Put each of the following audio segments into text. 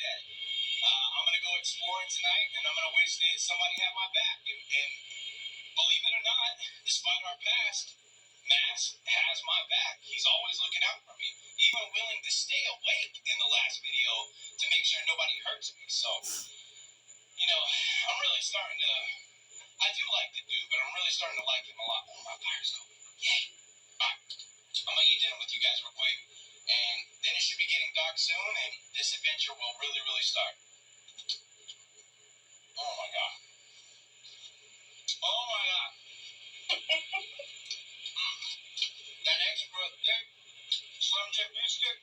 at it. I'm going to go exploring tonight, and I'm going to wish that somebody had my back. And believe it or not, despite our past, Max has my back. He's always looking out for me, even willing to stay awake in the last video to make sure nobody hurts me. So, I'm really starting to, I do like the dude, but I'm really starting to like him a lot. Oh, my fire's going. Yay. All right. I'm going to eat dinner with you guys real quick, and then it should be getting dark soon, and this adventure will really, really start. Oh, my God. Oh, my God. That extra thick Slim Jim biscuit.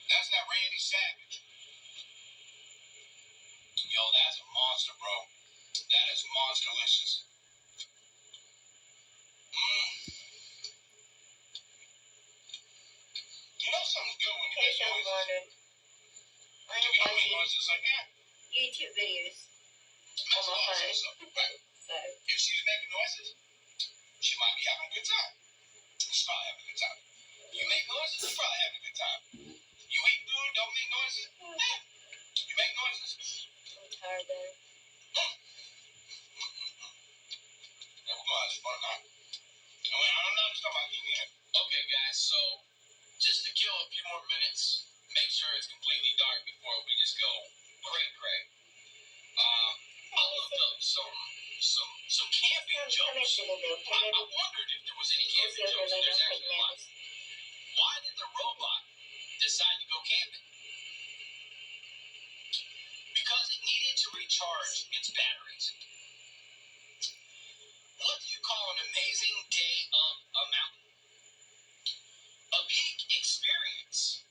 That's that Randy Savage. Yo, that's a monster, bro. That is monster-licious. You know something's good when you make noises. I am watching noises like that. YouTube videos on my phone. So if she's making noises, she might be having a good time. She's probably having a good time. You make noises, you're probably having a good time. You eat food, don't make noises. You make noises. I'm tired though. Yeah, we're gonna have some fun, huh? I'm not just talking about eating it. Okay, guys, so just to kill a few more minutes, make sure it's completely dark before we just go cray-cray. I looked up some camping jokes. I wondered if there was any camping jokes, and there's actually a lot. Why did the robot decide to go camping? Because it needed to recharge its batteries. What do you call an amazing day up a mountain? A peak experience.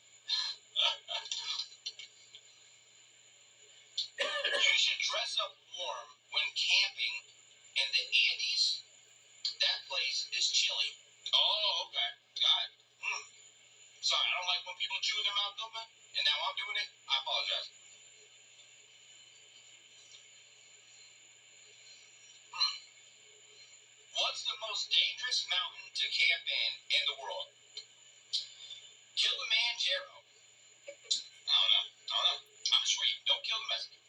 You should dress up warm when camping in the Andes. That place is chilly. Oh, okay. Got it. Sorry, I don't like when people chew their mouth open, and now I'm doing it. I apologize. What's the most dangerous mountain to camp in the world? Kilimanjaro. I don't know. I'm sweet. Don't kill the messenger.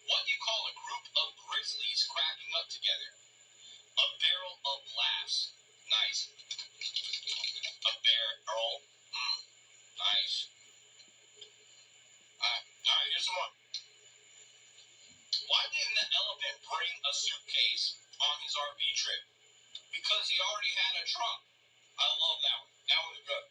What do you call a group of grizzlies cracking up together? A barrel of laughs. Nice. A barrel. Nice. Alright, here's some more. Why didn't the elephant bring a suitcase on his RV trip? Because he already had a trunk. I love that one. That was good.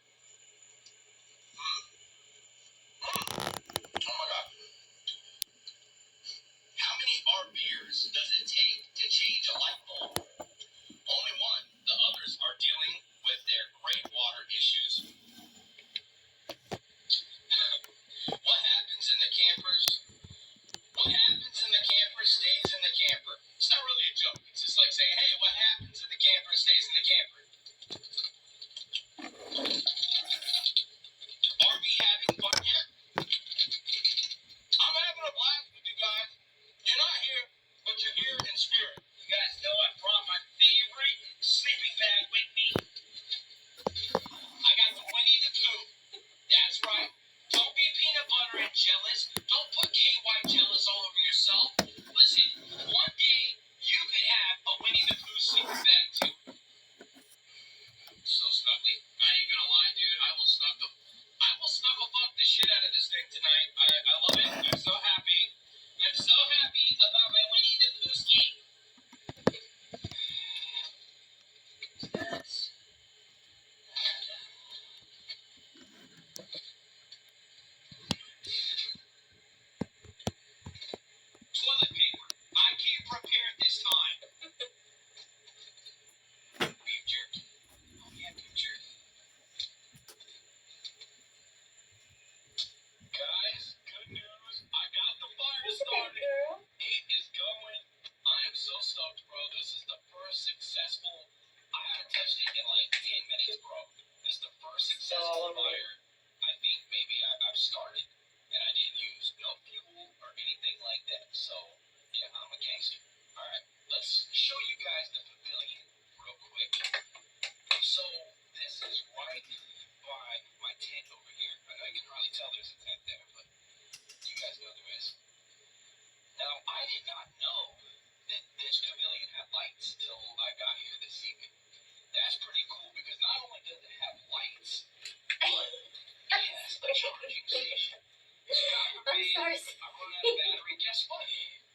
charging station. Scott I'm repeated, sorry. I run out of battery. Guess what?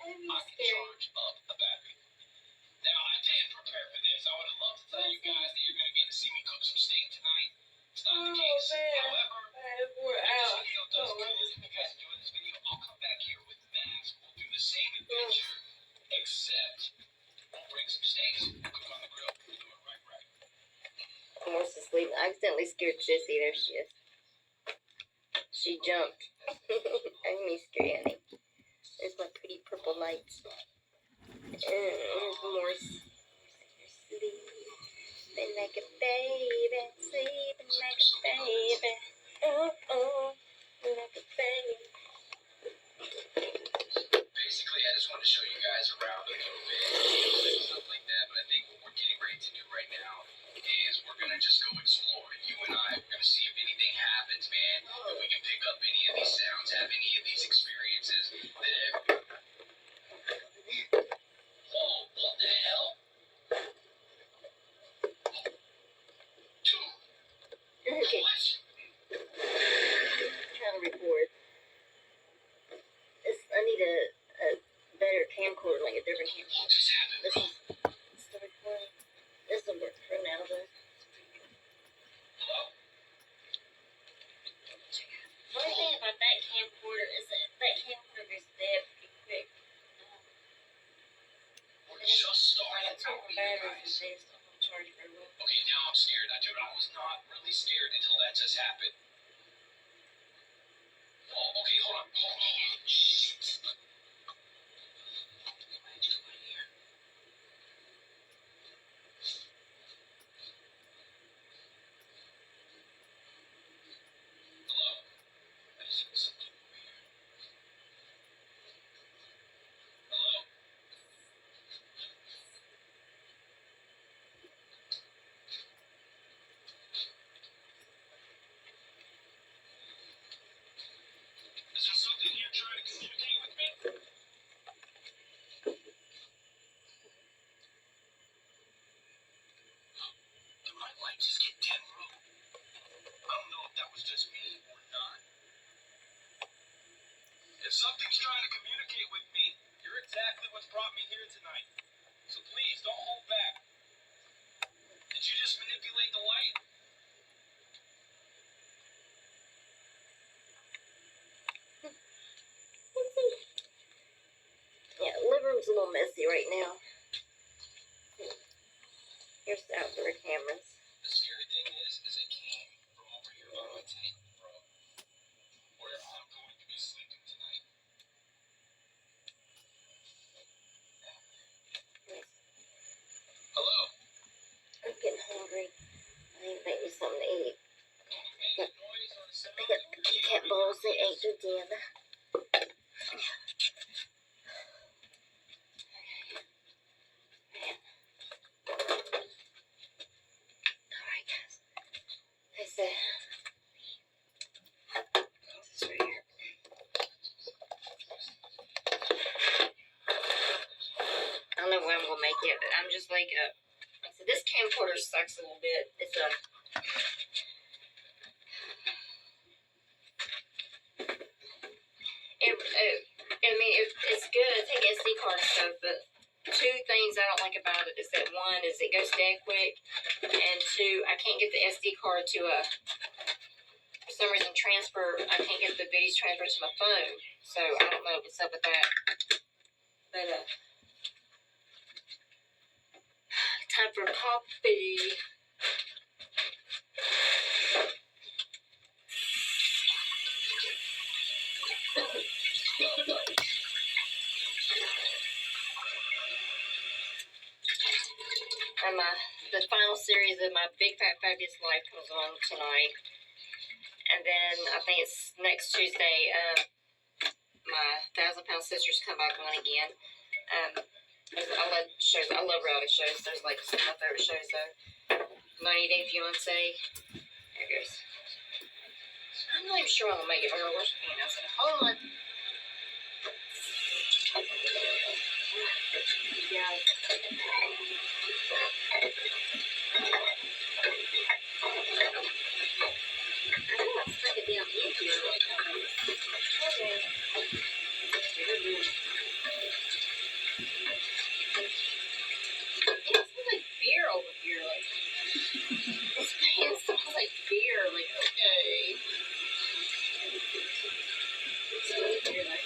I'm I can scared. charge up a battery. Now, I didn't prepare for this. I would have loved to tell you guys that you're going to get to see me cook some steak tonight. It's not the case. However, We're if this out. video does good, if you guys enjoy this video, I'll come back here with Max. We'll do the same adventure, except we'll bring some steaks. We'll cook on the grill. We'll do it right. Morse is asleep. I accidentally scared Sissy. There she is. She jumped. I mean, scary, honey. There's my pretty purple lights. There's Morse. Sleeping like a baby. Sleeping like a baby. Oh, like a baby. Basically, I just wanted to show you guys around a little bit and stuff like that. But I think what we're getting ready to do right now is we're going to just go explore. You and I, we're going to see if anything happens, man. If we can pick up any of these sounds, have any of these experiences that whoa, what the hell? Dude, Okay, what? trying to record. I need a better camcorder, like a different camcorder. What just happened, This bro? is the recording. This will work for now, though. Hello? The only thing about that camcorder is that camcorder goes dead pretty quick. We're just starting It's on out the here, batteries guys. and things don't charge very well. Okay, now I'm scared. Dude, I was not really scared until that just happened. Oh, okay, hold on. Shit. Hello? I just heard something over here. Hello? Is there something here trying to communicate with me? Did my light just get dim, bro? I don't know if that was just me or not. If something's trying to communicate with me, you're exactly what's brought me here tonight. So please, don't hold back. Did you just manipulate the light? Yeah, the living room's a little messy right now. Here's the outdoor cameras. The scary thing is it came from over here on my table, bro. Where I'm going to be sleeping tonight. Hello? I'm getting hungry. I need to make me something to eat. Make a noise or a sound. I got the Kit Kat balls that ate through dinner. Alright, guys. That's it. This is right here. I don't know when I'm gonna make it, but I'm just like so this camcorder sucks a little bit. It's it's good. I take SD card stuff, but two things I don't like about it is that one is it goes dead quick, and two, I can't get the SD card to for some reason I can't get the videos transferred to my phone, so I don't know what's up with that. But time for coffee. And the final series of my Big Fat Fabulous Life comes on tonight. And then I think it's next Tuesday, my 1,000-Pound Sisters come back on again. I love shows. I love reality shows. There's like some of my favorite shows though. 90 Day Fiance. There it goes. I'm not even sure I'm gonna make it. Where's the pan? I said, hold on. Yeah. I know I stuck it down in. beer. Okay. It smells like beer over here. Like, this pan smells like beer. Like, okay. It smells weird, like.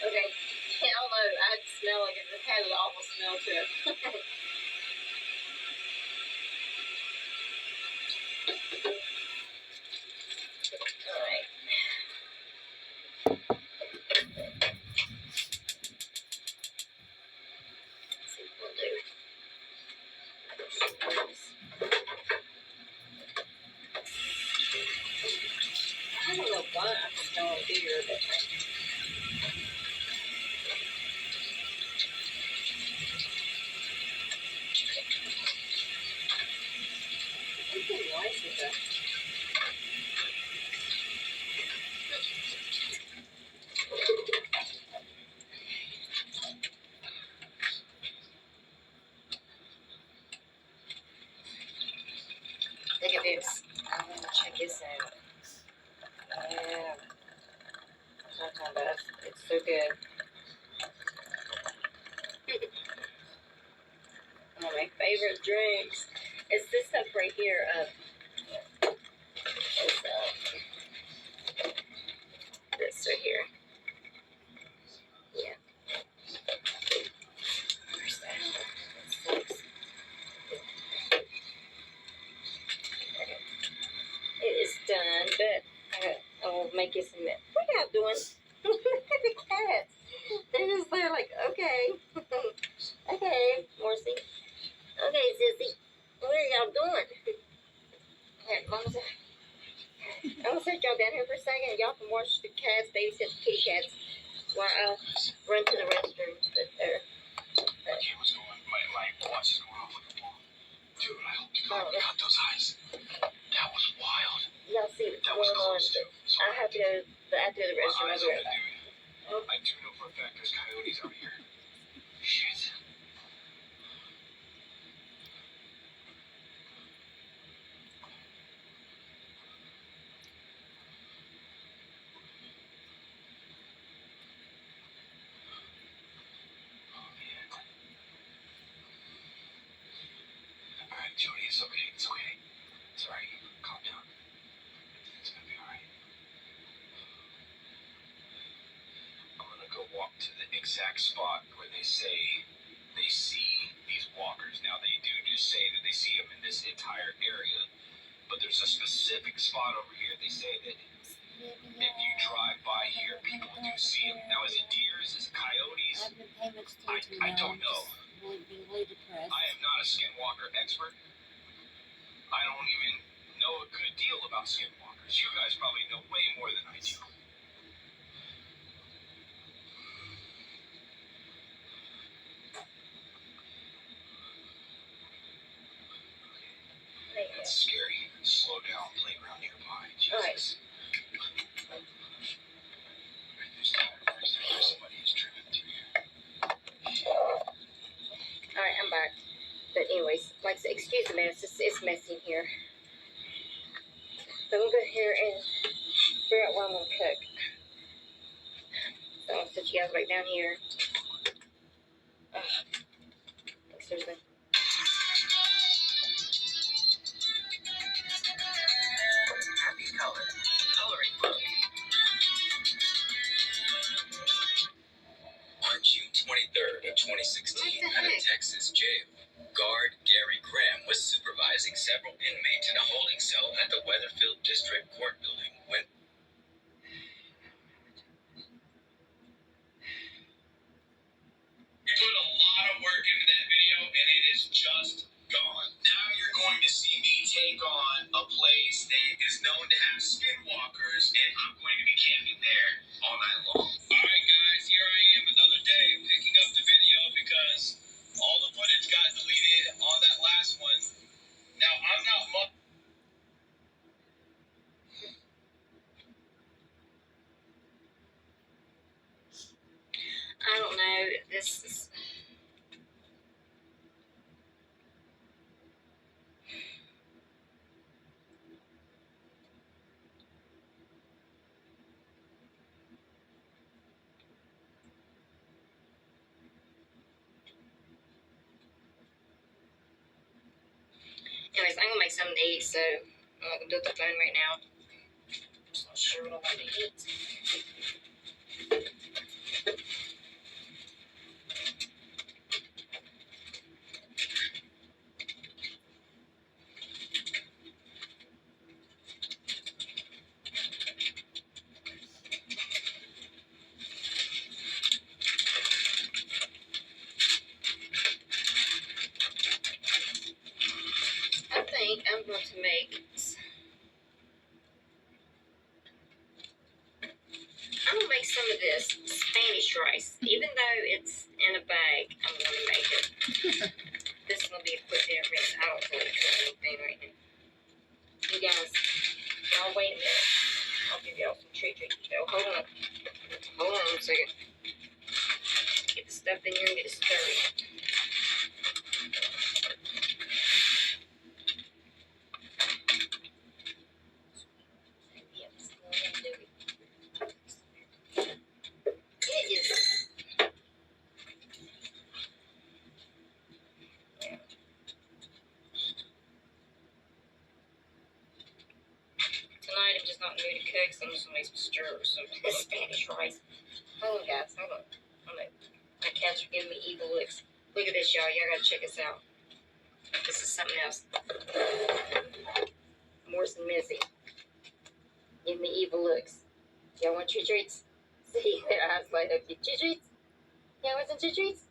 Okay. I don't know. I smell like it has an awful smell to it. Alright. Let's see what we'll do. I don't know why I'm smelling beer, but something nice with that. Look at this. I'm gonna check this out. Yeah. I'm talking about it. It's so good. One of my favorite drinks. It's this stuff right here. It's, this right here. Yeah. Where's that? It is done, but I will make you some. What are y'all doing? The cats. They're just there like, okay. Okay, Morrissey. Okay, Sissy. What are y'all doing? Alright, Mama's. I'm gonna set y'all down here for a second. Y'all can watch the cats, babysit the kitty cats while I run to the restroom. But there. My camera's going. My watch is going off with the wall. Dude, I hope you got those eyes. That was wild. Y'all see what's going on. I have to go to the restroom. I'll be right back. I do know for a fact there's coyotes out here. Shit. Alright, Jody, it's okay. It's okay. It's alright. Calm down. It's gonna be alright. I'm gonna go walk to the exact spot where they say they see these walkers. Now, they do just say that they see them in this entire area, but there's a specific spot over here. They say that if you drive by here, people do see them. Now, is it deer? Is it coyotes? I don't know. Really depressed. I am not a skinwalker expert. I don't even know a good deal about skinwalkers. You guys probably know way more than I do. That's scary. Slow down. Playground nearby. Jesus. There's somebody who's driven through here. Alright, I'm back. But anyways, like I said, excuse the mess. It's messy in here. So I'm gonna go here and figure out what I'm gonna cook. So I'm gonna set you guys right down here. Seriously. Happy color. Coloring book. On June 23rd of 2016, at a Texas jail, guard Gary Graham was supervising several inmates in a holding cell at the Weatherfield District Court building when you put a lot of work into that video and it is just gone. Now you're going to see me take on a place that is known to have skinwalkers, and I'm going to be camping there all night long. Alright guys, here I am another day picking up the video because all the footage got this is. Anyways, I'm gonna make something to eat, so I'm not gonna do it with the phone right now. I'm just not sure what I want to eat. I think I'm going to make. I'm gonna make some of this Spanish rice. Even though it's in a bag, I'm gonna make it. This will be a quick rinse. I don't want to cook anything right now. You guys, y'all wait a minute. I'll give y'all some treats. Oh, hold on. Hold on a second. Get the stuff in here and get it stirred. It is. Tonight I'm just not in the mood to cook, so I'm just gonna make some some Spanish rice. Hold on, guys. Hold on. My cats are giving me evil looks. Look at this, y'all. Y'all gotta check this out. This is something else. Morse and Missy. Give me evil looks. Y'all want treats? See, their eyes light up. Treats? Y'all want some treats?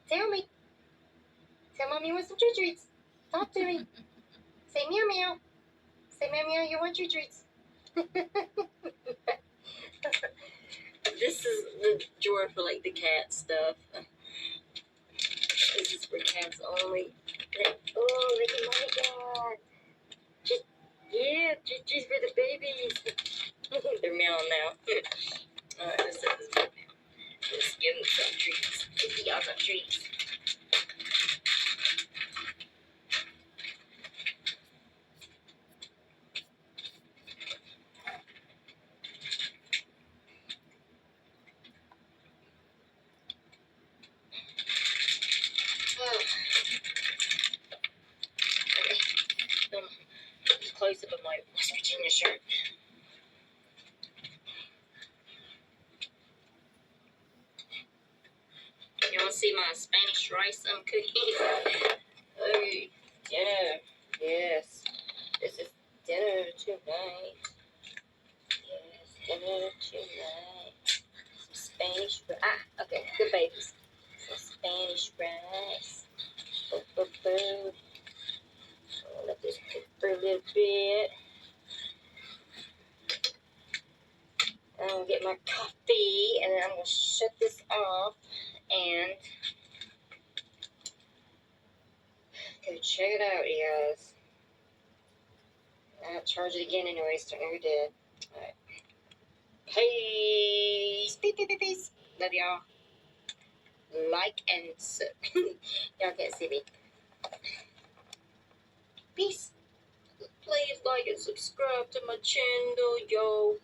Tell me. Tell Mommy you want some treats. Talk to me. Say meow meow. Say meow meow, you want treats. This is the drawer for like the cat stuff. This is for cats only. Oh, look at my God. Just for the babies. They're meowing now. Alright, let's set this back down. Let's give them some treats. Give y'all some treats. Oh. Okay. Close up of my West Virginia shirt. You want to see my Spanish rice I'm cooking? Oh, dinner. Yes. This is dinner tonight. Yes, dinner tonight. Some Spanish rice. Ah, okay. Good babies. Some Spanish rice. I'll let this cook for a little bit. I'm going to get my coffee, and then I'm going to shut this off and go check it out, you guys. I'll charge it again anyway, so I never did. Alright. Peace. Peace. Love y'all. Like and y'all can't see me. Peace. Please like and subscribe to my channel, yo.